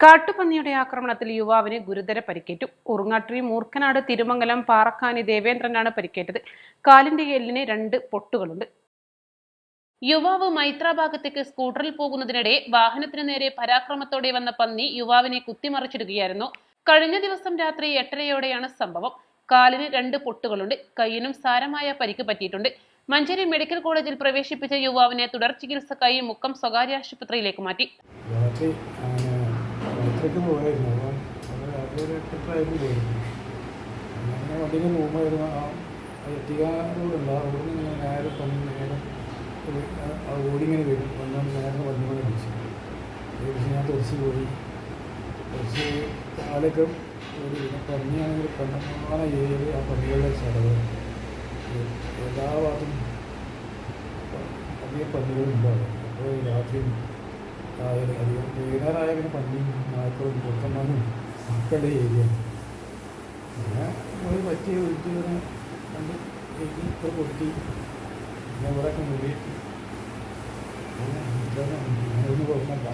കാട്ടുപന്നിയുടെ ആക്രമണത്തിൽ യുവാവിന് ഗുരുതര പരിക്കേറ്റു. ഉറുങ്ങാട്ടി മൂർക്കനാട് തിരുമംഗലം പാറക്കാനി ദേവേന്ദ്രനാണ് പരിക്കേറ്റത്. കാലിന്റെ എല്ലിന് 2 പൊട്ടുകളുണ്ട്. യുവാവ് മൈത്ര ഭാഗത്തേക്ക് സ്കൂട്ടറിൽ പോകുന്നതിനിടെ വാഹനത്തിനു നേരെ പരാക്രമത്തോടെ വന്ന പന്നി യുവാവിനെ കുത്തിമറിച്ചിടുകയായിരുന്നു. കഴിഞ്ഞ ദിവസം രാത്രി 8:30യോടെയാണ് സംഭവം. കാലിന് 2 പൊട്ടുകളുണ്ട്. കൈയിനും സാരമായ പരിക്ക് പറ്റിയിട്ടുണ്ട്. മഞ്ചേരി മെഡിക്കൽ കോളേജിൽ പ്രവേശിപ്പിച്ച യുവാവിനെ തുടർ ചികിത്സക്കായി മുക്കം സ്വകാര്യ ആശുപത്രിയിലേക്ക് മാറ്റി. പോയായിരുന്നു. അപ്പോൾ രാത്രി 8:30 പോയിരുന്നു. അങ്ങനെ വണ്ടിയിൽ പോകുമ്പോഴായിരുന്നു എത്തിക റോഡുണ്ട്. ആ റോഡിൽ നിന്ന് നേരെ നേരെ ആ ഓടിങ്ങനെ വരും. വന്നുകൊണ്ട് നേരെ വണ്ടികളെ പിടിച്ച് ഞാൻ തെറിച്ച് പോയി. തെറിച്ച് കാലൊക്കെ ഒരു പന്നിയാണെങ്കിൽ കണ്ണമാന ഏരിയയിൽ ആ പന്നികളുടെ ചടവ് എല്ലാ ഭാഗത്തും അധികം പന്നികളുണ്ടാവും. അപ്പോൾ രാത്രി അധികം വൈകുന്നേരമായ പിന്നെ പന്നിയും നായ്ക്കളും പൊട്ടന്മാരും മക്കളുടെ ഏരിയ പിന്നെ ഒരു പറ്റിയ ഒഴിച്ചിങ്ങനെ കണ്ട് ഇപ്പോൾ പൊട്ടി പിന്നെ ഇവിടെയൊക്കെ മുറിയിട്ട് ഒന്നും കുഴപ്പമില്ല.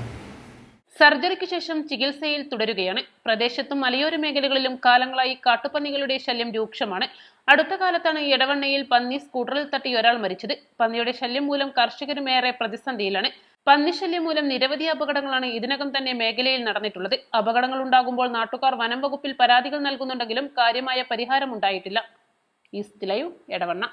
സർജറിക്ക് ശേഷം ചികിത്സയിൽ തുടരുകയാണ്. പ്രദേശത്തും മലയോര മേഖലകളിലും കാലങ്ങളായി കാട്ടുപന്നികളുടെ ശല്യം രൂക്ഷമാണ്. അടുത്ത കാലത്താണ് എടവണ്ണയിൽ പന്നി സ്കൂട്ടറിൽ തട്ടി ഒരാൾ മരിച്ചത്. പന്നിയുടെ ശല്യം മൂലം കർഷകരും ഏറെ പ്രതിസന്ധിയിലാണ്. പന്നിശല്യം മൂലം നിരവധി അപകടങ്ങളാണ് ഇതിനകം തന്നെ മേഖലയിൽ നടന്നിട്ടുള്ളത്. അപകടങ്ങൾ ഉണ്ടാകുമ്പോൾ നാട്ടുകാർ വനം വകുപ്പിൽ പരാതികൾ നൽകുന്നുണ്ടെങ്കിലും കാര്യമായ പരിഹാരം ഉണ്ടായിട്ടില്ല. East live, Edavanna.